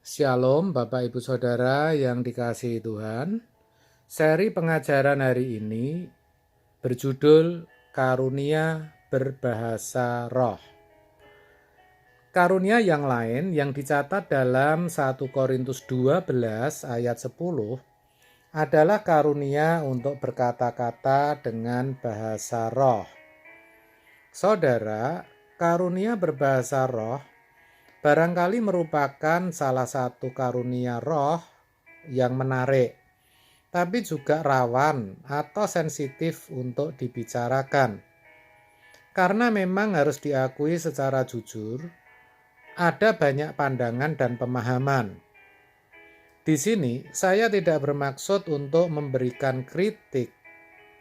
Shalom Bapak Ibu Saudara yang dikasihi Tuhan. Seri pengajaran hari ini berjudul Karunia Berbahasa Roh. Karunia yang lain yang dicatat dalam 1 Korintus 12 ayat 10 adalah karunia untuk berkata-kata dengan bahasa roh. Saudara, karunia berbahasa roh barangkali merupakan salah satu karunia roh yang menarik, tapi juga rawan atau sensitif untuk dibicarakan. Karena memang harus diakui secara jujur, ada banyak pandangan dan pemahaman. Di sini saya tidak bermaksud untuk memberikan kritik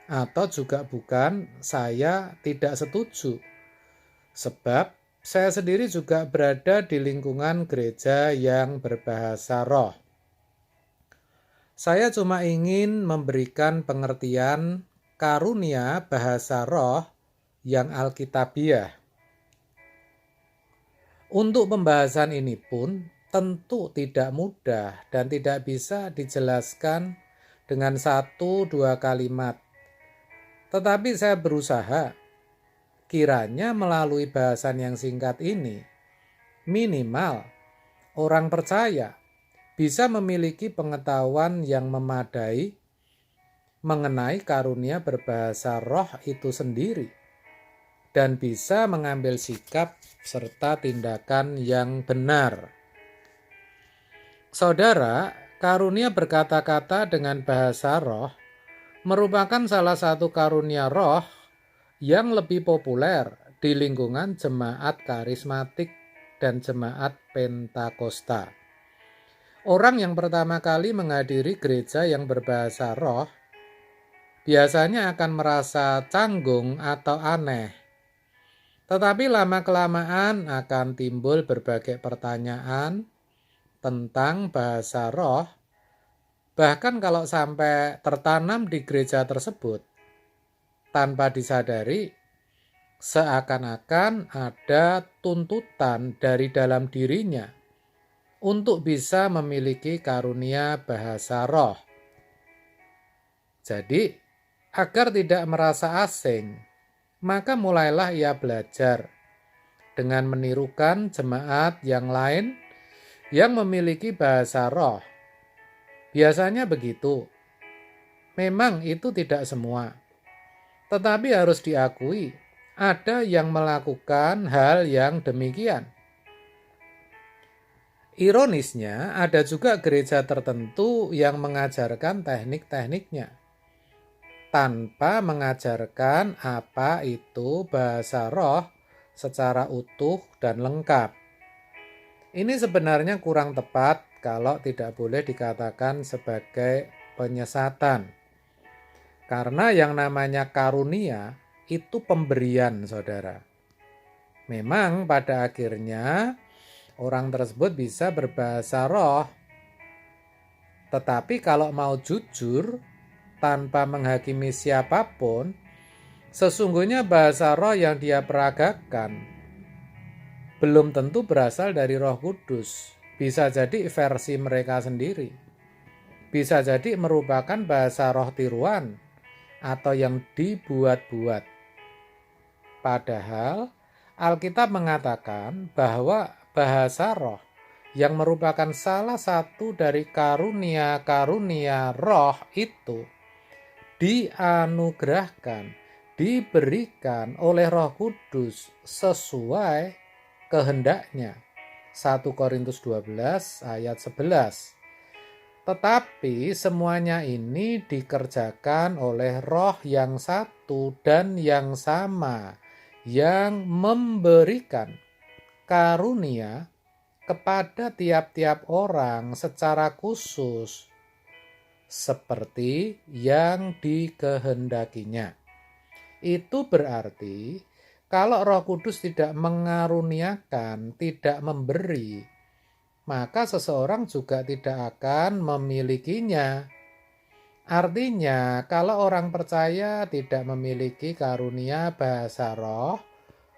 atau juga bukan saya tidak setuju. Sebab saya sendiri juga berada di lingkungan gereja yang berbahasa roh. Saya cuma ingin memberikan pengertian karunia bahasa roh yang alkitabiah. Untuk pembahasan ini pun tentu tidak mudah dan tidak bisa dijelaskan dengan 1-2 kalimat. Tetapi saya berusaha kiranya melalui bahasan yang singkat ini, minimal orang percaya bisa memiliki pengetahuan yang memadai mengenai karunia berbahasa roh itu sendiri dan bisa mengambil sikap serta tindakan yang benar. Saudara, karunia berkata-kata dengan bahasa roh merupakan salah satu karunia roh yang lebih populer di lingkungan jemaat karismatik dan jemaat Pentakosta. Orang yang pertama kali menghadiri gereja yang berbahasa roh biasanya akan merasa canggung atau aneh. Tetapi lama-kelamaan akan timbul berbagai pertanyaan tentang bahasa roh, bahkan kalau sampai tertanam di gereja tersebut. Tanpa disadari, seakan-akan ada tuntutan dari dalam dirinya untuk bisa memiliki karunia bahasa roh. Jadi, agar tidak merasa asing, maka mulailah ia belajar dengan menirukan jemaat yang lain yang memiliki bahasa roh. Biasanya begitu. Memang itu tidak semua. Tetapi harus diakui, ada yang melakukan hal yang demikian. Ironisnya, ada juga gereja tertentu yang mengajarkan teknik-tekniknya, tanpa mengajarkan apa itu bahasa roh secara utuh dan lengkap. Ini sebenarnya kurang tepat kalau tidak boleh dikatakan sebagai penyesatan. Karena yang namanya karunia itu pemberian, saudara. Memang pada akhirnya orang tersebut bisa berbahasa roh. Tetapi kalau mau jujur, tanpa menghakimi siapapun, sesungguhnya bahasa roh yang dia peragakan belum tentu berasal dari Roh Kudus. Bisa jadi versi mereka sendiri. Bisa jadi merupakan bahasa roh tiruan atau yang dibuat-buat. Padahal Alkitab mengatakan bahwa bahasa roh yang merupakan salah satu dari karunia-karunia roh itu dianugerahkan, diberikan oleh Roh Kudus sesuai kehendaknya. 1 Korintus 12 ayat 11. Tetapi semuanya ini dikerjakan oleh roh yang satu dan yang sama, yang memberikan karunia kepada tiap-tiap orang secara khusus, seperti yang dikehendakinya. Itu berarti kalau Roh Kudus tidak mengaruniakan, tidak memberi, maka seseorang juga tidak akan memilikinya. Artinya, kalau orang percaya tidak memiliki karunia bahasa roh,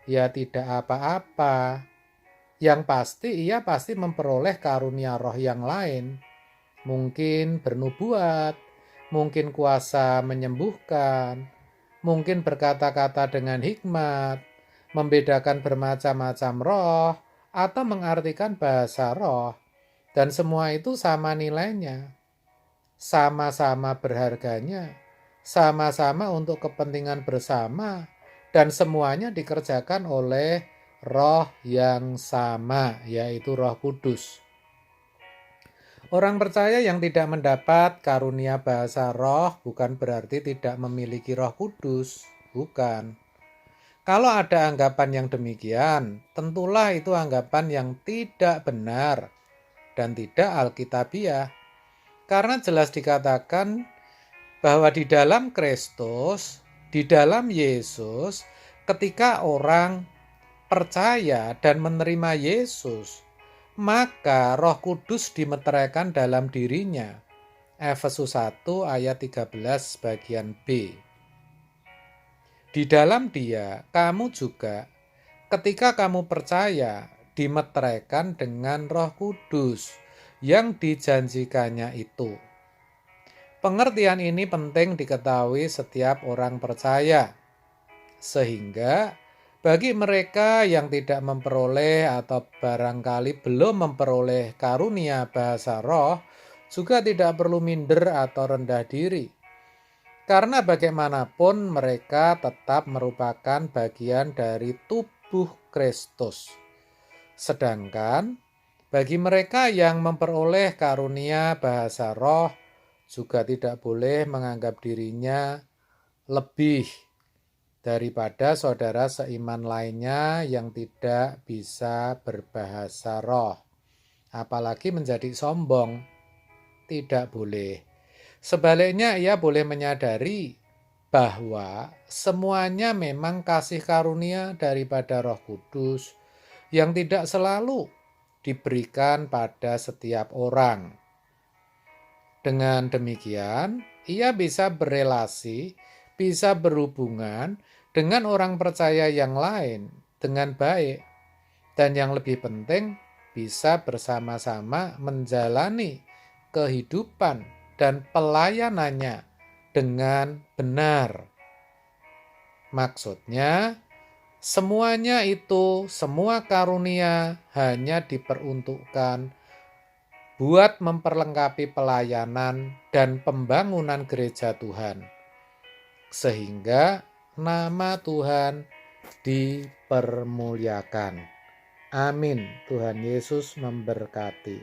ya tidak apa-apa. Yang pasti ia pasti memperoleh karunia roh yang lain. Mungkin bernubuat, mungkin kuasa menyembuhkan, mungkin berkata-kata dengan hikmat, membedakan bermacam-macam roh, atau mengartikan bahasa roh. Dan semua itu sama nilainya, sama-sama berharganya, sama-sama untuk kepentingan bersama, dan semuanya dikerjakan oleh roh yang sama, yaitu Roh Kudus. Orang percaya yang tidak mendapat karunia bahasa roh bukan berarti tidak memiliki Roh Kudus, bukan. Kalau ada anggapan yang demikian, tentulah itu anggapan yang tidak benar dan tidak alkitabiah. Karena jelas dikatakan bahwa di dalam Kristus, di dalam Yesus, ketika orang percaya dan menerima Yesus, maka Roh Kudus dimeteraikan dalam dirinya. Efesus 1 ayat 13 bagian B. Di dalam Dia, kamu juga ketika kamu percaya dimeteraikan dengan Roh Kudus yang dijanjikannya itu. Pengertian ini penting diketahui setiap orang percaya, sehingga bagi mereka yang tidak memperoleh atau barangkali belum memperoleh karunia bahasa roh, juga tidak perlu minder atau rendah diri. Karena bagaimanapun mereka tetap merupakan bagian dari tubuh Kristus. Sedangkan bagi mereka yang memperoleh karunia bahasa roh, juga tidak boleh menganggap dirinya lebih daripada saudara seiman lainnya yang tidak bisa berbahasa roh. Apalagi menjadi sombong, tidak boleh. Sebaliknya ia boleh menyadari bahwa semuanya memang kasih karunia daripada Roh Kudus yang tidak selalu diberikan pada setiap orang. Dengan demikian, ia bisa berelasi, bisa berhubungan dengan orang percaya yang lain dengan baik. Dan yang lebih penting, bisa bersama-sama menjalani kehidupan dan pelayanannya dengan benar. Maksudnya, semuanya itu, semua karunia hanya diperuntukkan buat memperlengkapi pelayanan dan pembangunan gereja Tuhan, sehingga nama Tuhan dipermuliakan. Amin. Tuhan Yesus memberkati.